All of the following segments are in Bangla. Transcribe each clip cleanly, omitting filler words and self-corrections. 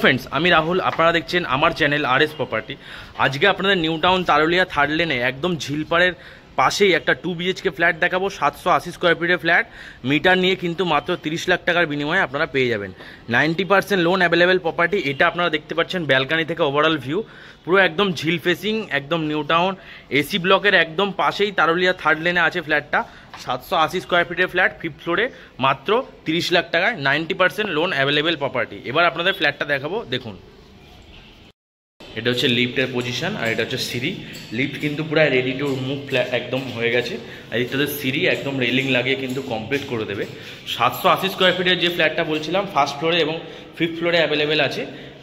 फ्रेंड्स আমি রাহুল আপনারা দেখছেন আমার চ্যানেল আরএস প্রপার্টি। আজকে আপনাদের নিউ টাউন তারুলিয়া থার্ড লেনে একদম ঝিলপাড়ের পাশেই একটা 2 BHK ফ্ল্যাট দেখাবো। 780 স্কোয়ার ফিটের ফ্ল্যাট, মিটার নিয়ে কিন্তু মাত্র 30 লাখ টাকার বিনিময়ে আপনারা পেয়ে যাবেন। 90% লোন অ্যাভেলেবেল প্রপার্টি। এটা আপনারা দেখতে পাচ্ছেন ব্যালকানি থেকে ওভারঅল ভিউ, পুরো একদম ঝিল ফেসিং, একদম নিউ টাউন এসি ব্লকের একদম পাশেই তারুলিয়া থার্ড লেনে আছে ফ্ল্যাটটা। 780 স্কোয়ার ফিটের ফ্ল্যাট, 5th ফ্লোরে, মাত্র 30 লাখ টাকায় 90% লোন অ্যাভেলেবেল প্রপার্টি। এবার আপনাদের ফ্ল্যাটটা দেখাবো, দেখুন। এটা হচ্ছে লিফটের পজিশন আর এটা হচ্ছে সিঁড়ি। লিফট কিন্তু পুরো রেডি টু মুভ ফ্ল্যাট একদম হয়ে গেছে। আর এটাতে সিঁড়ি একদম রেলিং লাগিয়ে কিন্তু কমপ্লিট করে দেবে। 780 স্কোয়ার ফিটের যে ফ্ল্যাটটা বলছিলাম 1st ফ্লোরে এবং 5th ফ্লোরে অ্যাভেলেবেল আছে,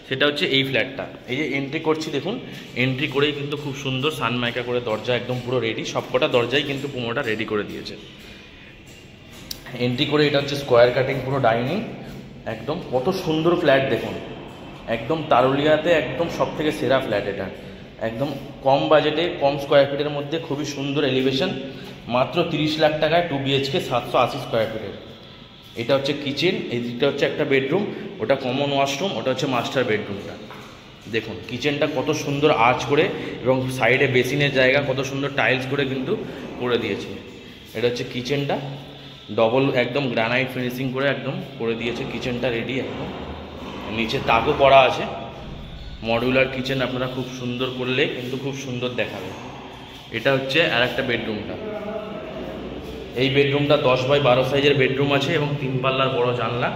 সেটা হচ্ছে এই ফ্ল্যাটটা। এই যে এন্ট্রি করছি দেখুন, এন্ট্রি করেই কিন্তু খুব সুন্দর সানমাইকা করে দরজা একদম পুরো রেডি। সবকটা দরজাই কিন্তু পুরোটা রেডি করে দিয়েছে। এন্ট্রি করে এটা হচ্ছে স্কোয়ার কাটিং পুরো ডাইনিং, একদম কত সুন্দর ফ্ল্যাট দেখুন। একদম তারুলিয়াতে একদম সব থেকে সেরা ফ্ল্যাট এটা। একদম কম বাজেটে, কম স্কোয়ার ফিটের মধ্যে খুবই সুন্দর এলিভেশন, মাত্র 30 লাখ টাকায় 2 BHK 780 স্কোয়ার ফিটের। এটা হচ্ছে কিচেন, এইটা হচ্ছে একটা বেডরুম, ওটা কমন ওয়াশরুম, ওটা হচ্ছে মাস্টার বেডরুমটা। দেখুন কিচেনটা কত সুন্দর আর্চ করে এবং সাইডে বেসিনের জায়গা কত সুন্দর টাইলস করে কিন্তু করে দিয়েছে। এটা হচ্ছে কিচেনটা, ডবল একদম গ্রানাইট ফিনিশিং করে একদম করে দিয়েছে কিচেনটা রেডি একদম। নিচে তাকও করা আছে। মডিউলার কিচেন আপনারা খুব সুন্দর করলে কিন্তু খুব সুন্দর দেখাবে। এটা হচ্ছে আর একটা বেডরুমটা। এই বেডরুমটা 10x12 সাইজের বেডরুম আছে এবং 3 পাল্লার বড় জানলা,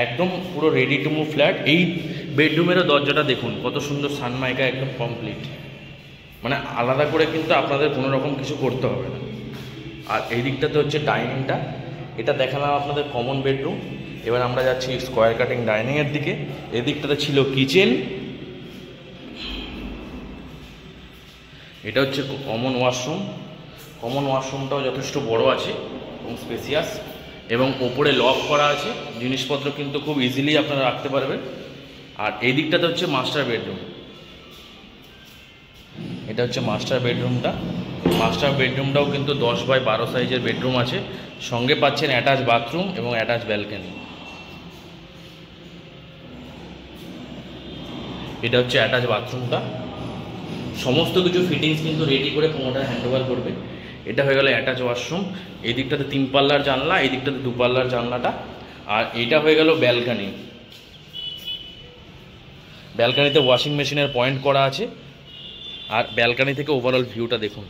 একদম পুরো রেডি টু মুভ ফ্ল্যাট। এই বেডরুমেরও দরজাটা দেখুন কত সুন্দর সানমাইকা একদম কমপ্লিট, মানে আলাদা করে কিন্তু আপনাদের কোনো রকম কিছু করতে হবে না। আর এই দিকটাতে হচ্ছে ডাইনিংটা, এটা দেখালাম আপনাদের কমন বেডরুম। এবার আমরা যাচ্ছি স্কোয়ার কাটিং ডাইনিংয়ের দিকে। এদিকটাতে ছিল কিচেন, এটা হচ্ছে কমন ওয়াশরুম। কমন ওয়াশরুমটাও যথেষ্ট বড় আছে এবং স্পেসিয়াস, এবং ওপরে লক করা আছে, জিনিসপত্র কিন্তু খুব ইজিলি আপনারা রাখতে পারবেন। আর এই দিকটাতে হচ্ছে মাস্টার বেডরুম। এটা হচ্ছে মাস্টার বেডরুমটা। মাস্টার বেডরুমটাও কিন্তু 10x12 সাইজের বেডরুম আছে, সঙ্গে পাচ্ছেন অ্যাটাচ বাথরুম এবং অ্যাটাচ ব্যালকনি। এটা হচ্ছে অ্যাটাচ বাথরুমটা, সমস্ত কিছু ফিটিংস কিন্তু রেডি করে প্রোমোটার হ্যান্ডওভার করবে। এটা হয়ে গেল অ্যাটাচ ওয়াশরুম। এই দিকটাতে 3 পাল্লার জানলা, এই দিকটাতে 2 পাল্লার জানলাটা। আর এটা হয়ে গেল ব্যালকনি। ব্যালকনিতে ওয়াশিং মেশিনের পয়েন্ট করা আছে। আর ব্যালকনি থেকে ওভারঅল ভিউটা দেখুন,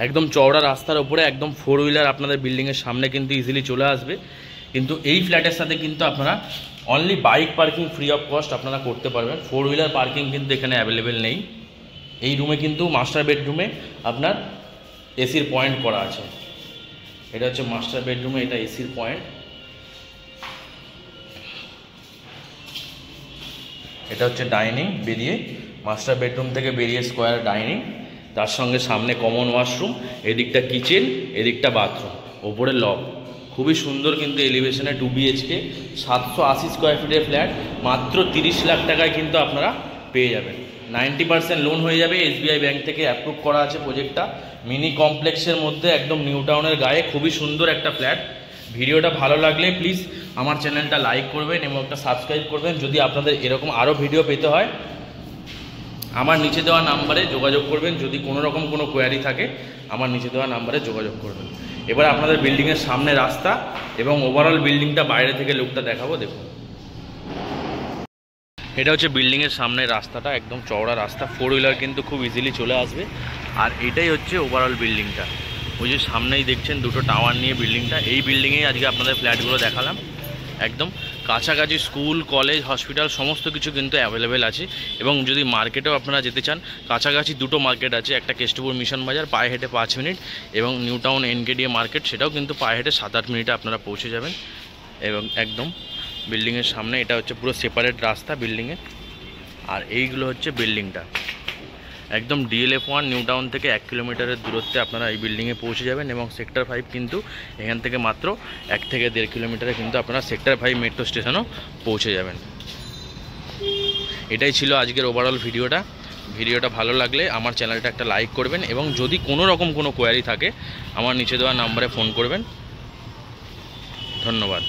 একদম চওড়া রাস্তার উপরে একদম 4 হুইলার আপনাদের বিল্ডিংয়ের সামনে কিন্তু ইজিলি চলে আসবে। কিন্তু এই ফ্ল্যাটের সাথে কিন্তু আপনারা only bike parking free of cost আপনারা করতে পারবেন। 4 হুইলার পার্কিং কিন্তু এখানে অ্যাভেলেবেল নেই। এই রুমে কিন্তু মাস্টার বেডরুমে আপনার এসির পয়েন্ট করা আছে। এটা হচ্ছে মাস্টার বেডরুমে, এটা এসির পয়েন্ট। এটা হচ্ছে ডাইনিং, বেরিয়ে মাস্টার বেডরুম থেকে বেরিয়ে স্কোয়ার ডাইনিং, তার সঙ্গে সামনে কমন ওয়াশরুম, এদিকটা কিচেন, এদিকটা বাথরুম, ওপরে লক। খুবই সুন্দর কিন্তু এলিভেশনে 2 BHK 780 স্কোয়ার ফিটের ফ্ল্যাট, মাত্র 30 লাখ টাকায় কিন্তু আপনারা পেয়ে যাবেন। 90% লোন হয়ে যাবে, SBI ব্যাংক থেকে অ্যাপ্রুভ করা আছে প্রজেক্টটা। মিনি কমপ্লেক্সের মধ্যে একদম নিউ টাউনের গায়ে খুবই সুন্দর একটা ফ্ল্যাট। ভিডিওটা ভালো লাগলে প্লিজ আমার চ্যানেলটা লাইক করবেন এবং একটা সাবস্ক্রাইব করবেন। যদি আপনাদের এরকম আরও ভিডিও পেতে হয় আমার নিচে দেওয়া নাম্বারে যোগাযোগ করবেন। যদি কোনো রকম কোনো কোয়ারি থাকে আমার নিচে দেওয়া নাম্বারে যোগাযোগ করবেন। এবার আপনাদের বিল্ডিংয়ের সামনে রাস্তা এবং ওভারঅল বিল্ডিংটা বাইরে থেকে লুকটা দেখাবো, দেখুন। এটা হচ্ছে বিল্ডিংয়ের সামনে রাস্তাটা, একদম চওড়া রাস্তা, 4 হুইলার কিন্তু খুব ইজিলি চলে আসবে। আর এটাই হচ্ছে ওভারঅল বিল্ডিংটা। ওই যে সামনেই দেখছেন দুটো টাওয়ার নিয়ে বিল্ডিংটা। এই বিল্ডিংয়েই আজকে আপনাদের ফ্ল্যাটগুলো দেখালাম। একদম কাছাকাছি স্কুল, কলেজ, হসপিটাল সমস্ত কিছু কিন্তু অ্যাভেলেবেল আছে। এবং যদি মার্কেটেও আপনারা যেতে চান, কাছাকাছি দুটো মার্কেট আছে, একটা কেষ্টপুর মিশন বাজার, পায়ে হেঁটে 5 মিনিট, এবং নিউ টাউন NKDA মার্কেট, সেটাও কিন্তু পায়ে হেঁটে 7-8 মিনিটে আপনারা পৌঁছে যাবেন। এবং একদম বিল্ডিংয়ের সামনে এটা হচ্ছে পুরো সেপারেট রাস্তা বিল্ডিংয়ে। আর এইগুলো হচ্ছে বিল্ডিংটা, একদম DLF1 নিউ টাউন থেকে 1 কিলোমিটারের দূরত্বে আপনারা এই বিল্ডিংয়ে পৌঁছে যাবেন। এবং সেক্টর 5 কিন্তু এখান থেকে মাত্র 1 থেকে 1.5 কিলোমিটারে কিন্তু আপনারা সেক্টর 5 মেট্রো স্টেশনও পৌঁছে যাবেন। এটাই ছিল আজকের ওভারঅল ভিডিওটা। ভিডিওটা ভালো লাগলে আমার চ্যানেলটা একটা লাইক করবেন এবং যদি কোনো রকম কোনো কোয়ারি থাকে আমার নিচে দেওয়া নাম্বারে ফোন করবেন। ধন্যবাদ।